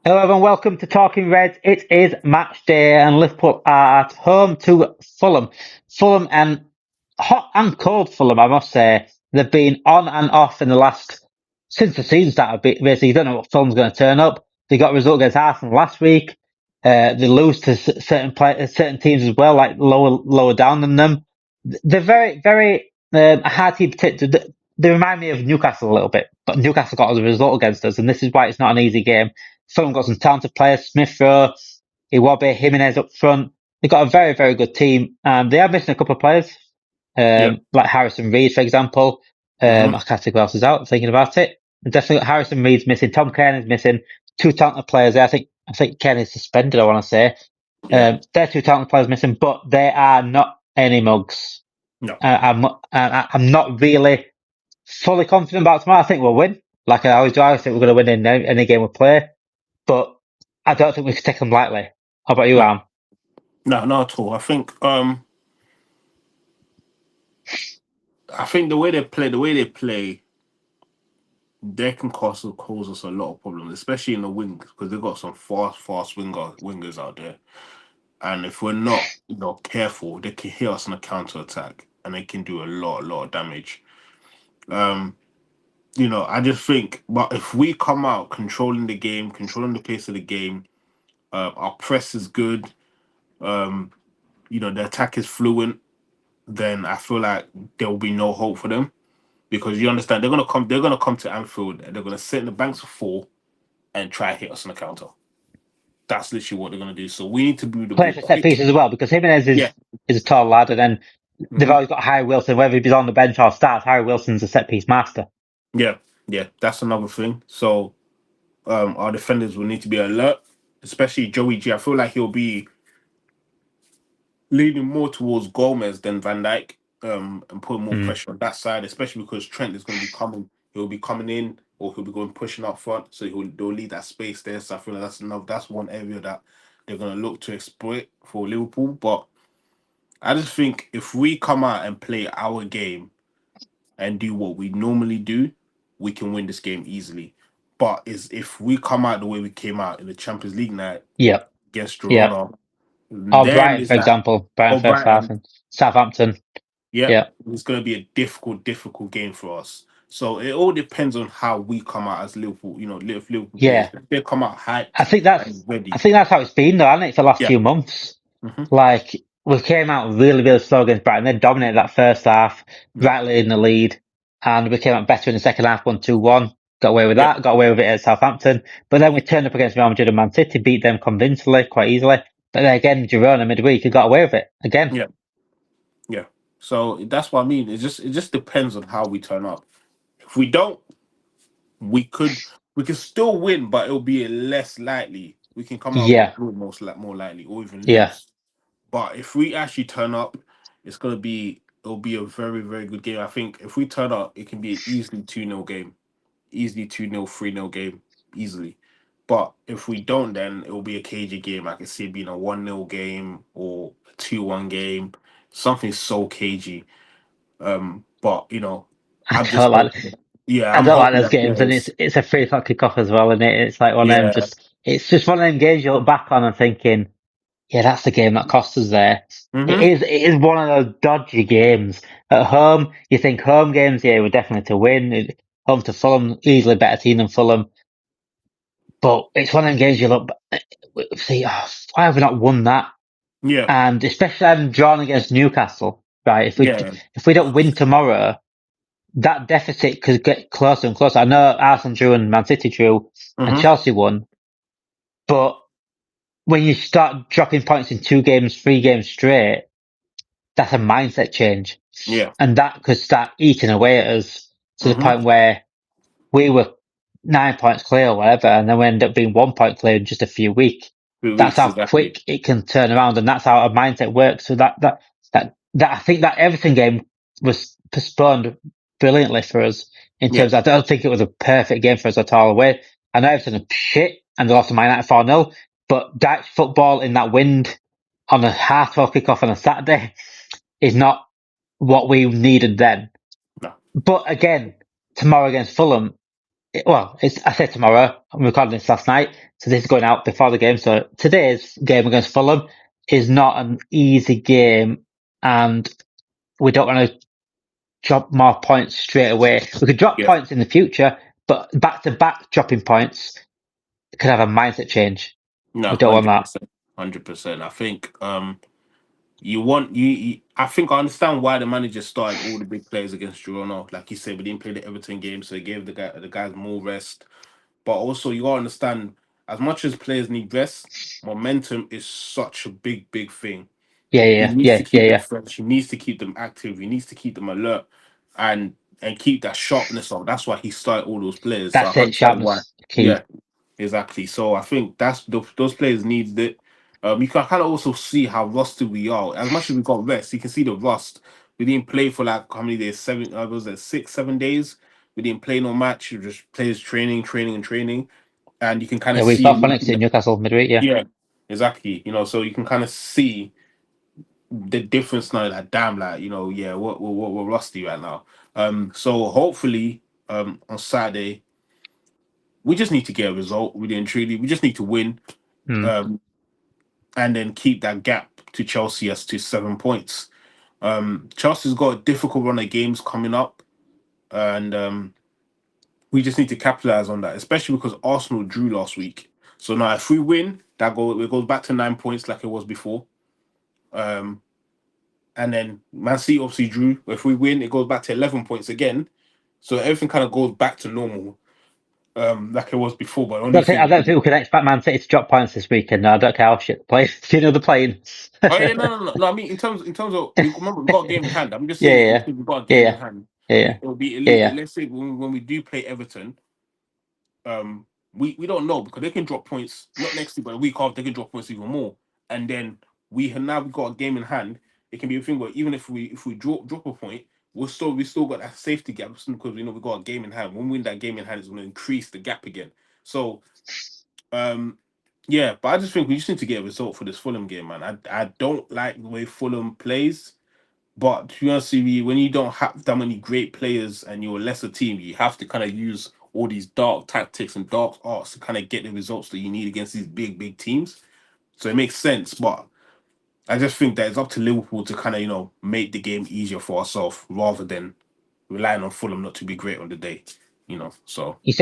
Hello everyone, welcome to Talking Reds. It is match day and Liverpool are at home to Fulham. Fulham and hot and cold Fulham, I must say. They've been on and off in the since the season started. Basically, you don't know what Fulham's going to turn up. They got a result against Arsenal last week. They lose to certain teams as well, like lower down than them. They're very hard to predict. They remind me of Newcastle a little bit, but Newcastle got a result against us, and this is why it's not an easy game. Fulham got some talented players, Smith Rowe, Iwobi, Jimenez up front. They've got a very good team. They are missing a couple of players, Yeah. like Harrison Reed, for example. hmm I can't think who else is out, thinking about it. Definitely got Harrison Reed's missing, Tom Cairney's missing, two talented players there. I think Cairney's suspended, I want to say. Yeah. They're two talented players missing, but they are not any mugs. No. I'm not really fully confident about tomorrow. I think we'll win. Like I always do, I think we're going to win in any game we play. But I don't think we can take them lightly. How about you, No. Am? No. Not at all. I think the way they play, they can cause us a lot of problems, especially in the wings, because they've got some fast wingers out there. And if we're not, careful, they can hit us on a counter attack and they can do a lot of damage. Um, I just think, but if we come out controlling the game, controlling the pace of the game, our press is good, um, the attack is fluent, then I feel like there will be no hope for them because you understand they're gonna come to Anfield and they're gonna sit in the banks of four and try to hit us on the counter. That's literally what they're gonna do. So we need to move the Play ball for set quick. pieces as well, because Jimenez Yeah. is a tall lad, and then they've hmm always got Harry Wilson. Whether he's on the bench or starts, Harry Wilson's a set piece master. Yeah. Yeah. That's another thing. So our defenders will need to be alert, especially Joey G. I feel like he'll be leaning more towards Gomez than Van Dijk, and putting more Mm. pressure on that side, especially because Trent is going to be coming. He'll be coming in, or he'll be going pushing up front, so they'll leave that space there. So I feel like that's one area that they're going to look to exploit for Liverpool. But I just think if we come out and play our game and do what we normally do, we can win this game easily. But is if we come out the way we came out in the Champions League night Yep, against yep. Girona, Or then Brighton, is for that example. Brighton or first half Brighton. and Southampton. Yep, Yeah, it's going to be a difficult game for us. So it all depends on how we come out as Liverpool. Liverpool players. yeah. If they come out I hyped think and I ready. think that's how it's been though, hasn't it, for the last Yeah. few months? hmm Like we came out really slow against Brighton. They dominated that first half, Yeah. rightly in the lead, and we came out better in the second half, 1-2-1. Got away with Yeah. that. Got away with it at Southampton. But then we turned up against Real Madrid and Man City, beat them convincingly, quite easily. But then again, Girona midweek, we got away with it again. Yeah. Yeah. So that's what I mean. It just depends on how we turn up. If we don't, we could still win, but it'll be less likely. We can come out with a Yeah, draw more likely, or even yeah. lose. But if we actually turn up, it'll be a very good game. I think if we turn up, it can be an easily 2-0 game. Easily 2-0, 3-0 game. Easily. But if we don't, then it will be a cagey game. I can see it being a 1-0 game or a 2-1 game. Something so cagey. But I I'm just don't like hoping. Yeah, I I'm don't like hoping those that games, and players. it's a 3 o'clock kickoff as well, and it's like one of them. Yeah. It's just one of them games you look back on and thinking, yeah, that's the game that cost us there. hmm It is one of those dodgy games. At home, you think home games, yeah, we're definitely to win. Home to Fulham, easily better team than Fulham. But it's one of them games you look back, see, oh, why have we not won that? Yeah. And especially having drawn against Newcastle, right? Yeah. If we don't win tomorrow, that deficit could get closer and closer. I know Arsenal drew and Man City drew and hmm Chelsea won, but when you start dropping points in 2 games, 3 games straight, that's a mindset change. Yeah. And that could start eating away at us to the hmm point where we were 9 points clear or whatever, and then we end up being 1 point clear in just a few weeks. 2 weeks That's how exactly. quick it can turn around, and that's how our mindset works. So that I think that Everton game was postponed brilliantly for us in Yeah. terms of, I don't think it was a perfect game for us at all away. I know Everton are shit and they lost to Man United 4-0, but Dutch football in that wind on a half 12 kickoff on a Saturday is not what we needed then. No. But again, tomorrow against Fulham, I said tomorrow. I'm recording this last night, so this is going out before the game. So today's game against Fulham is not an easy game, and we don't want to drop more points straight away. We could drop Yeah. points in the future, but back to back dropping points could have a mindset change. No, We don't want that. 100%. 100%. I think you want I think I understand why the manager started all the big players against Girona. Like you said, we didn't play the Everton game, so he gave the guys more rest. But also you gotta understand, as much as players need rest, momentum is such a big thing. Yeah, He yeah, needs yeah, to yeah, keep them yeah. fresh. He needs to keep them active. He needs to keep them alert, and keep that sharpness up. That's why he started all those players. So I That's it. understand why. Sharpness Yeah, key. exactly. So I think those players need it. You can kind of also see how rusty we are. As much as we got rest, you can see the rust. We didn't play for like how many days? Seven. Was it 6, 7 days? We didn't play no match. We just players training, and you can kind Yeah, of we've see. got Phoenix in Newcastle midweek. Yeah. Yeah, exactly. So you can kind of see the difference now. Like damn, like yeah, we're rusty right now. So hopefully, on Saturday we just need to get a result. Really and truly, we just need to win. Hmm. Um, and then keep that gap to Chelsea as to 7 points. Chelsea's got a difficult run of games coming up, and we just need to capitalize on that, especially because Arsenal drew last week. So now, if we win, it goes back to 9 points like it was before. Um, and then Man City obviously drew. If we win, it goes back to 11 points again. So everything kind of goes back to normal, like it was before. But only I thing, don't think we can expect Man City to drop points this weekend. No, I don't care how shit the play. Do you know the playing? oh yeah, yeah, no. I mean, in terms of we remember we got a game in hand. I'm just saying it yeah, because we got a game in yeah, hand. yeah, It'll be yeah, elite. yeah. Let's say when we do play Everton, we don't know because they can drop points not next week but a week after they can drop points even more. And then we've got a game in hand. It can be a thing where even if we drop a point, we still got that safety gap because we know we got a game in hand. When we win that game in hand, it's going to increase the gap again. So um, yeah, but I just think we just need to get a result for this Fulham game, man. I don't like the way Fulham plays, but to be honest with you, when you don't have that many great players and you're a lesser team, you have to kind of use all these dark tactics and dark arts to kind of get the results that you need against these big teams. So it makes sense, but I just think that it's up to Liverpool to kind of make the game easier for ourselves rather than relying on Fulham not to be great on the day. So You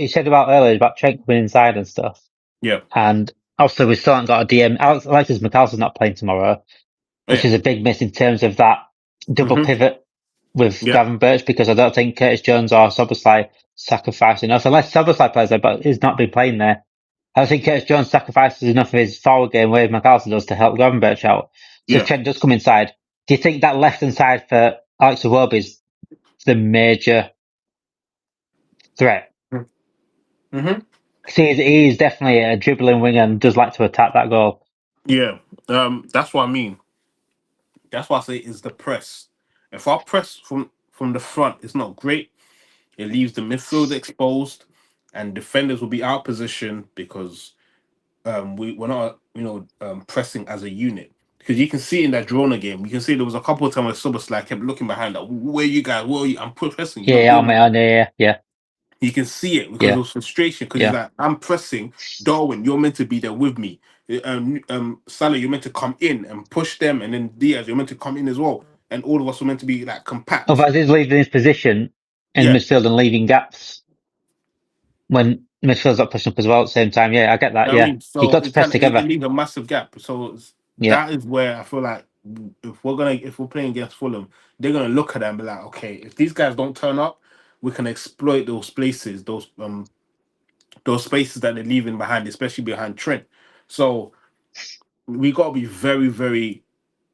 said about earlier about Trent coming inside and stuff. yeah, And also, we still haven't got a DM. Alexis McAllister's not playing tomorrow, oh, which yeah, is a big miss in terms of that double hmm pivot with yeah, Gravenberch, because I don't think Curtis Jones or Soboslai sacrificed enough. Unless Soboslai plays there, but he's not been playing there. I don't think Curtis Jones sacrifices enough of his forward game where McAllister does to help Gravenberch out. So if yeah. Trent does come inside, do you think that left hand side for Alex Iwobi is the major threat? hmm Because he is definitely a dribbling winger and does like to attack that goal. Yeah. That's what I mean. That's why I say is the press. If our press from the front is not great, it leaves the midfield exposed, and defenders will be out of position because we're not pressing as a unit. Because you can see in that Drona game, you can see there was a couple of times where Soboslai kept looking behind, like, where you guys? Where are you? I'm pressing. You're Yeah, not yeah, oh doing my, it. oh, yeah, yeah, You can see it because yeah, it was frustration. Because he's yeah. like, I'm pressing. Darwin, you're meant to be there with me. Salah, you're meant to come in and push them, and then Diaz, you're meant to come in as well. And all of us were meant to be like compact. Otherwise, he's leaving his position in Yeah, midfield and leaving gaps when midfield's not pushing up as well at the same time. Yeah, I get that. I Yeah, mean, you so got to it press kind of it together. leaves a massive gap. So Yeah, that is where I feel like if we're playing against Fulham, they're gonna look at that and be like, okay, if these guys don't turn up, we can exploit those places, those spaces that they're leaving behind, especially behind Trent. So we got to be very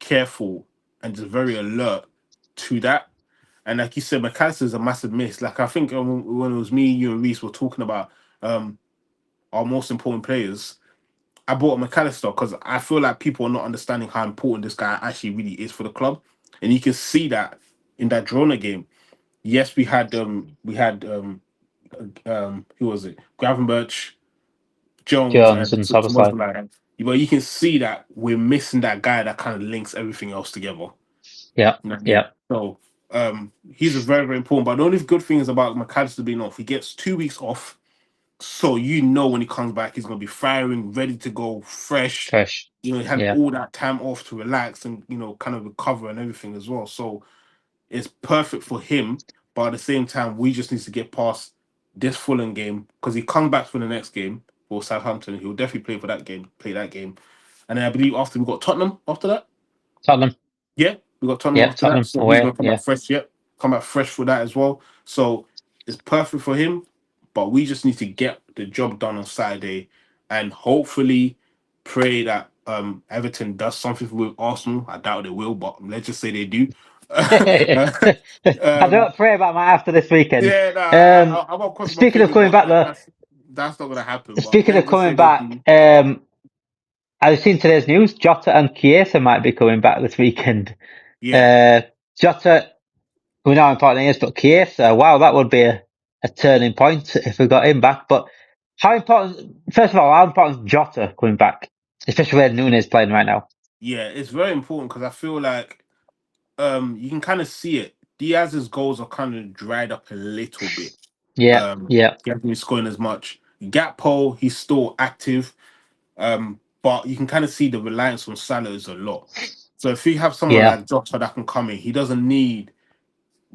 careful and just very alert to that. And like you said, McAllister is a massive miss. Like I think when it was me, you, and Reese were talking about our most important players, I bought McAllister because I feel like people are not understanding how important this guy actually really is for the club, and you can see that in that Drona game. Yes, who was it? Gravenberch, Jones, Jones and and Soboslai. Szoboszlai. But you can see that we're missing that guy that kind of links everything else together. Yeah, You know what I mean? yeah. So He's a very, very important. But the only good thing is about McAllister being off, he gets 2 weeks off. So when he comes back, he's gonna be firing, ready to go, fresh. Fresh. He had Yeah. all that time off to relax and kind of recover and everything as well. So it's perfect for him. But at the same time, we just need to get past this Fulham game because he comes back for the next game for Southampton. He'll definitely play for that game, and then I believe after we got Tottenham after that. Tottenham. Yeah, we got Tottenham Yeah, after that, Tottenham so he's away. gonna come Yeah. back fresh. Yeah, come back fresh for that as well. So it's perfect for him. But we just need to get the job done on Saturday, and hopefully pray that Everton does something with Arsenal. I doubt they will, but let's just say they do. I um, don't pray about my after this weekend. yeah, no, Um, I won't cross my speaking of fingers, coming but back though, that's not gonna happen. But speaking of let's just say coming they back, do. I've seen today's news. Jota and Chiesa might be coming back this weekend. Yeah, Uh, Jota, we know how important he is, but Chiesa, wow, that would be a turning point if we got him back. But how important, first of all, how important is Jota coming back, especially where Nunes is playing right now? yeah, it's very important because I feel like you can kind of see it. Diaz's goals are kind of dried up a little bit. Yeah, yeah, He hasn't been scoring as much. Gakpo, he's still active, but you can kind of see the reliance on Salah is a lot. So if you have someone yeah, like Jota that can come in, he doesn't need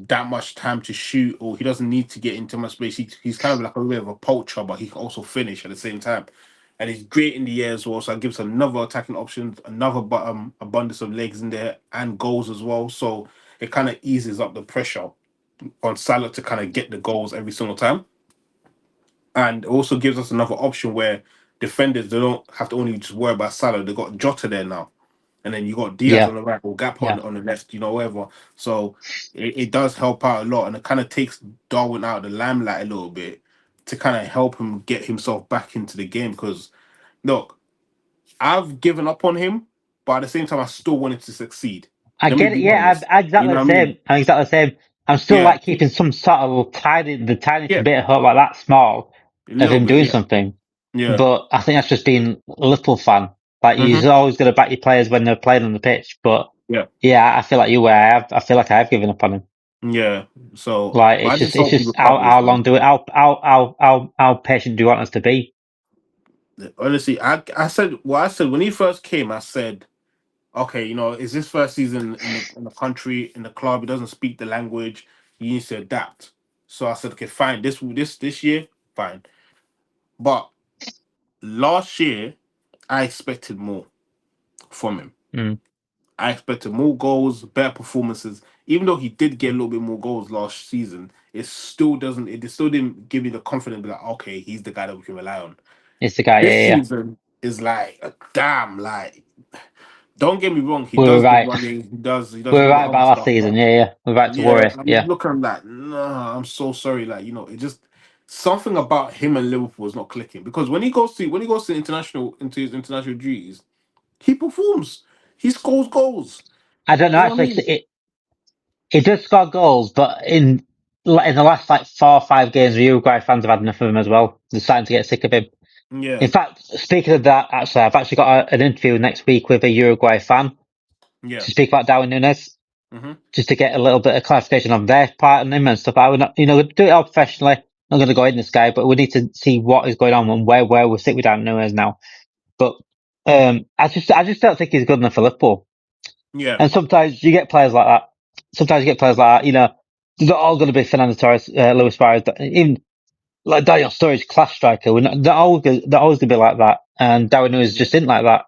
that much time to shoot, or he doesn't need to get into much space. He's kind of like a bit of a poacher, but he can also finish at the same time. And he's great in the air as well, so it gives another attacking option, another abundance of legs in there, and goals as well. So it kind of eases up the pressure on Salah to kind of get the goals every single time, and it also gives us another option where defenders they don't have to only just worry about Salah. They got Jota there now, and then you got Diaz yeah, on the right or Gap yeah. on the left, whatever. So it does help out a lot, and it kind of takes Darwin out of the limelight a little bit to kind of help him get himself back into the game. Because look, I've given up on him, but at the same time, I still wanted to succeed. I Let me get it. be Yeah, honest. I'm You exactly know the what I mean? same. I'm exactly the same. I'm still Yeah, like keeping some sort of the tiniest yeah, bit of hope like that small a of little him bit. doing Yeah, something. yeah. But I think that's just being a Liverpool fan. Like Hmm. you're always going to back your players when they're playing on the pitch. But Yeah, yeah, I feel like you were. I feel like I have given up on him. yeah. So, Like but I just it's hope he just recovers, how man. long do it? How patient do you want us to be? Honestly, I said when he first came. I said, okay, is this first season in the country in the club? He doesn't speak the language. He needs to adapt. So I said, okay, fine. This year, fine. But last year, I expected more from him. Mm. I expected more goals, better performances. Even though he did get a little bit more goals last season, it still doesn't. It still didn't give me the confidence. Be like, okay, he's the guy that we can rely on. It's the guy. Yeah, This yeah, yeah. season is like a damn like. Don't get me wrong. He We were does the right. running. He does We a were right lot of about last stuff. season. But Yeah, yeah. We're right to yeah, worry. I'm Yeah. looking. I'm like, no, I'm so sorry. Like it just something about him and Liverpool is not clicking because when he goes to his international duties, he performs. He scores goals. I don't know You know what I actually. 'Cause mean? he does score goals, but in the last like 4 or 5 games, Uruguay fans have had enough of him as well. They're starting to get sick of him. Yeah, In fact, speaking of that, actually, I've actually got an interview next week with a Uruguay fan yeah. to speak about Darwin Nunes, Hmm. just to get a little bit of clarification on their part on him and stuff. I would not, we do it all professionally. Not going to go in this guy, but we need to see what is going on and where we sit with Darwin Nunes now. But I just don't think he's good enough for Liverpool. Yeah, And sometimes you get players like that. Sometimes you get players like that. They're not all going to be Fernando Torres, Luis Suarez, even like Daniel Sturridge, class striker. They're always going to be like that. And Darwin Nunes yeah, just isn't like that.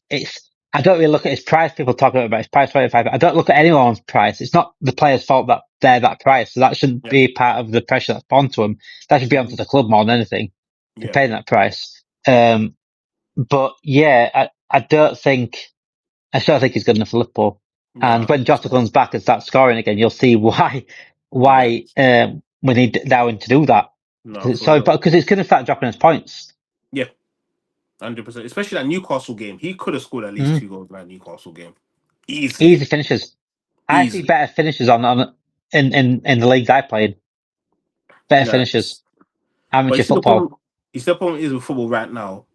It's I don't really look at his price. People talk about his price 25. I don't look at anyone's price. It's not the player's fault that they're that price. So that shouldn't yeah, be part of the pressure that's onto them. That should be hmm onto the club more than anything to yeah. pay that price. But yeah, I still think he's good enough for Liverpool. And No, when it's Jota not. comes back and starts scoring again, you'll see why Yeah, why we need Darwin to do that. no, Because it's for so, real. because it's going to start dropping his points. Yeah, 100%. Especially that Newcastle game, he could have scored at least Mm. 2 goals in that Newcastle game, easily, Easy finishes. I see easily. better finishes on in the leagues I played. Better Yeah, finishes. Amateur but football. you see the problem is with football right now.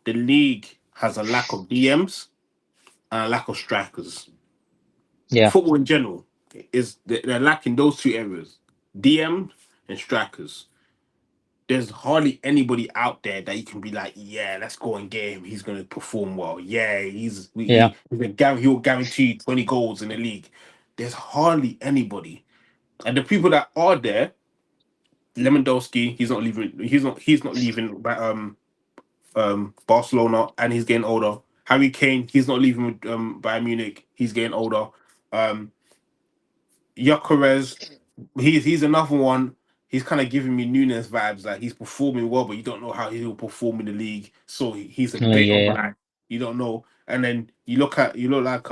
The league has a lack of DMs and a lack of strikers. Yeah. Football in general. is they're lacking those two areas, DM and strikers. There's hardly anybody out there that you can be like, yeah, let's go and get him. He's going to perform well. Yeah, Yeah. he'll guarantee 20 goals in the league. There's hardly anybody, and the people that are there, Lewandowski, he's not leaving. He's not leaving. Barcelona, and he's getting older. Harry Kane, he's not leaving with Bayern Munich. He's getting older. Um, Gyökeres, he's another one. He's kind of giving me Nunes vibes. Like he's performing well, but you don't know how he will perform in the league. So he's a bit of Yeah. like you don't know. And then you look like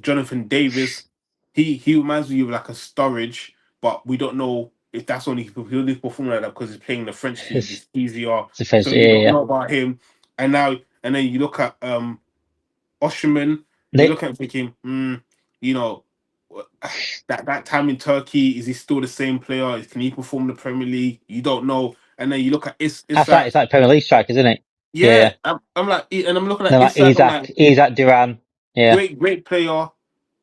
Jonathan Davis. He reminds me of like a Sturridge, but we don't know if that's only he'll only perform like that because he's playing the French league. It's It's easier, so defensive. you don't Yeah. know about him. And then you look at Osherman. You They, look at thinking, you know, that time in Turkey, is he still the same player? Can he perform the Premier League? You don't know. And then you look at that's like, Isak. it's like Premier League strikers, isn't it? Yeah. Yeah, Yeah. I'm like, and I'm looking at They're like Isak. I'm like, Isaac Duran. Yeah. great player,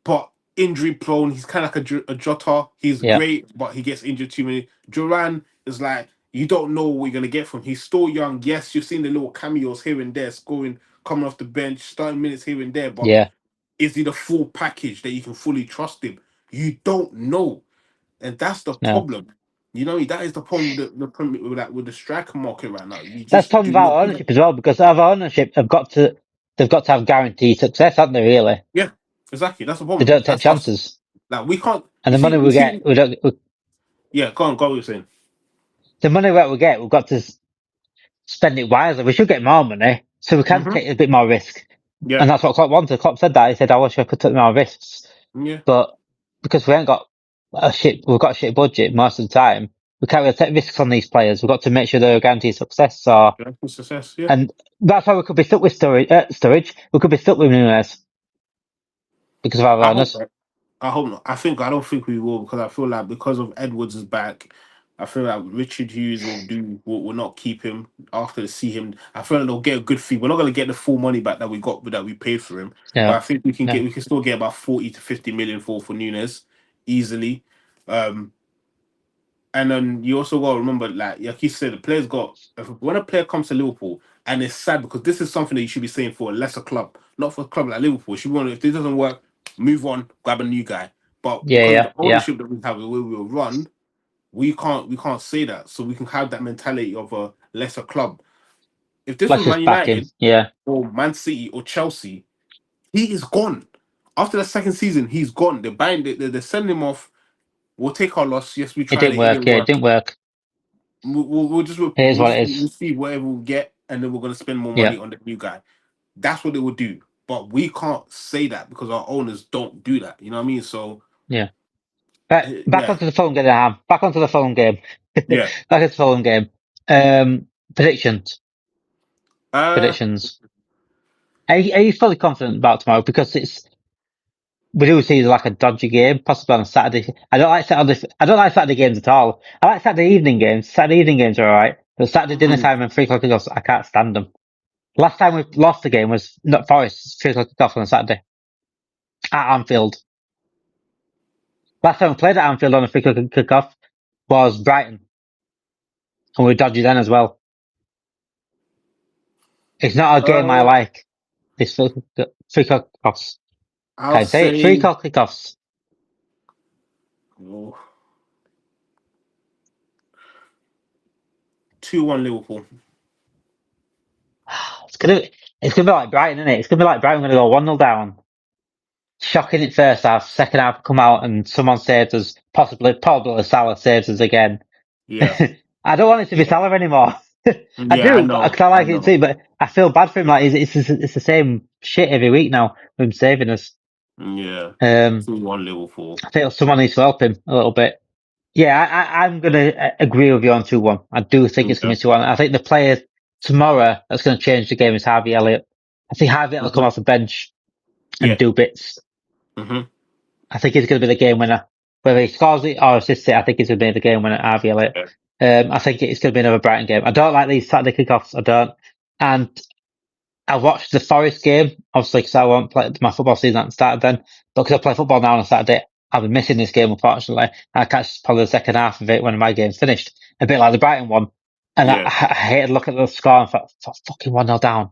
but injury prone. He's kind of like a Jota. He's Yeah. great, but he gets injured too many. Duran is like, you don't know what you're gonna get from him. He's still young. Yes, you've seen the little cameos here and there, scoring, coming off the bench, starting minutes here and there, but Yeah. is he the full package that you can fully trust him? You don't know, and that's the No. problem. You know that is the problem with with the striker market right now. You That's just Tom do Val not. ownership as well, because our ownership they've got to have guaranteed success, haven't they? Really, Yeah, exactly. That's the they problem. don't take That's us. chances, Like we can't. and the money We we get, see. Yeah, go on. Go. What you're saying. the money that we get, we've got to spend it wisely. We should get more money, so we can Hmm. take a bit more risk, Yeah. and that's what Klopp wanted. Klopp said that he said, "I wish I could take more risks," Yeah. but because we ain't got we've got a shit budget most of the time. We can't really take risks on these players. We've got to make sure they're guaranteed success. So, Yeah. Success. Yeah. and that's why we could be stuck with Sturridge. We could be stuck with Nunes because of our I hope owners. not. I hope not. I don't think we will because I feel like because of Edwards is back, I feel like Richard Hughes will not keep him after they see him. I feel like they'll get a good fee. We're not gonna get the full money back that we paid for him, but I Yeah, think yeah, we can still get about 40 to 50 million for Nunes easily. Um, and then you also got to remember, like you said, the players got when a player comes to Liverpool, and it's sad because this is something that you should be saying for a lesser club, not for a club like Liverpool. You should want if this doesn't work, move on, grab a new guy. But yeah, because of yeah, the yeah. ownership that we have, the way we run, we can't say that. So we can have that mentality of a lesser club. If this Let's was Man just back him. United Yeah, or Man City or Chelsea, he is gone. After the second season, he's gone. They're buying, they're sending him off. We'll take our loss. Yes, we it tried didn't it. It work. didn't Yeah, it work. didn't work. Here's We'll what just it is. receive whatever we get, and then we're gonna spend more Yeah, money on the new guy. That's what they would do. But we can't say that because our owners don't do that. You know what I mean? So yeah. But back yeah, onto the Fulham game, Ham. Back onto the Fulham game. yeah. Back into the Fulham game. Predictions. Uh, Predictions. Are you fully confident about tomorrow? Because we do see like a dodgy game, possibly on a Saturday. I don't like Saturday games at all. I like Saturday evening games. Saturday evening games are alright, but Saturday dinner mhm. time and 3 o'clock kickoffs, I can't stand them. Last time we lost the game was not Forest 3 o'clock kickoff on a Saturday at Anfield. Last time we played at Anfield on a 3 o'clock kickoff was Brighton, and we were dodgy then as well. It's not a game I uh, like. This 3 o'clock kickoffs. I'll Can't say it. 3 say o'clock kickoffs. oh, 2-1 Liverpool. It's gonna it's gonna be like Brighton, isn't it? It's gonna be like Brighton. We're gonna go 1-0 down. Shocking it first half, second half come out and someone saves us, probably Salah saves us again. Yeah, I don't want it to be Salah anymore. I yeah. I do, because know. I I like it know. too, but I feel bad for him. Like it's the same shit every week now with him saving us. Yeah, Um, 2-1 Liverpool. I think someone needs to help him a little bit. Yeah, I'm gonna agree with you on 2-1. I do think it's gonna Yeah, be 2-1. I think the player tomorrow that's gonna change the game is Harvey Elliott. I think Harvey Elliott will come mhm. off the bench and Yeah. do bits. Hmm. I think he's going to be the game winner. Whether he scores it or assists it, I think he's going to be the game winner, Harvey Elliott. Yeah. I think it's going to be another Brighton game. I don't like these Saturday kickoffs. I don't. And I watched the Forest game, obviously, because I won't play, my football season hasn't started then. But because I play football now on a Saturday, I'll be missing this game, unfortunately. I catch probably the second half of it when my game's finished. A bit like the Brighton one. And I hated to look at the score and thought, fucking 1-0 down.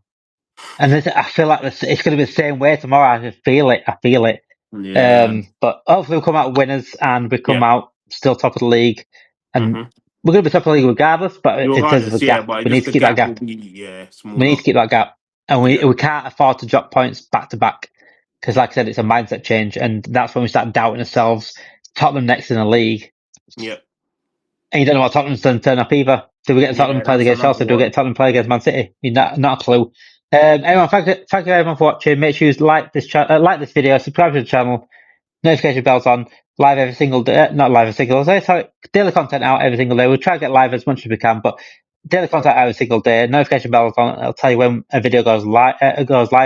And I feel like it's going to be the same way tomorrow. I just feel it. I feel it. Yeah. But hopefully we'll come out winners and we come Yeah. out still top of the league. And Mhm. we're going to be top of the league regardless, but in terms of Regardless, the yeah, gap, but we need just to the keep that gap will gap. be We smaller. need to keep that gap. And we Yeah. can't afford to drop points back to back. Because like I said, it's a mindset change. And that's when we start doubting ourselves. Tottenham next in the league. Yeah. And you don't know what Tottenham's done turn up either. Do we get Tottenham playing That's against another Chelsea? Do we one. get Tottenham playing against Man City? Not a clue. Everyone, thank you everyone for watching. Make sure you like this video, subscribe to the channel, notification bells on. Live every single day, not live every single day. Sorry, daily content out every single day. We'll try to get live as much as we can, but daily content out every single day. Notification bells on. It'll tell you when a video goes live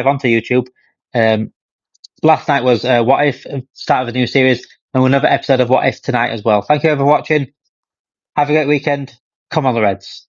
onto YouTube. Last night was What If, start of a new series, and another episode of What If tonight as well. Thank you everyone for watching. Have a great weekend. Come on the Reds.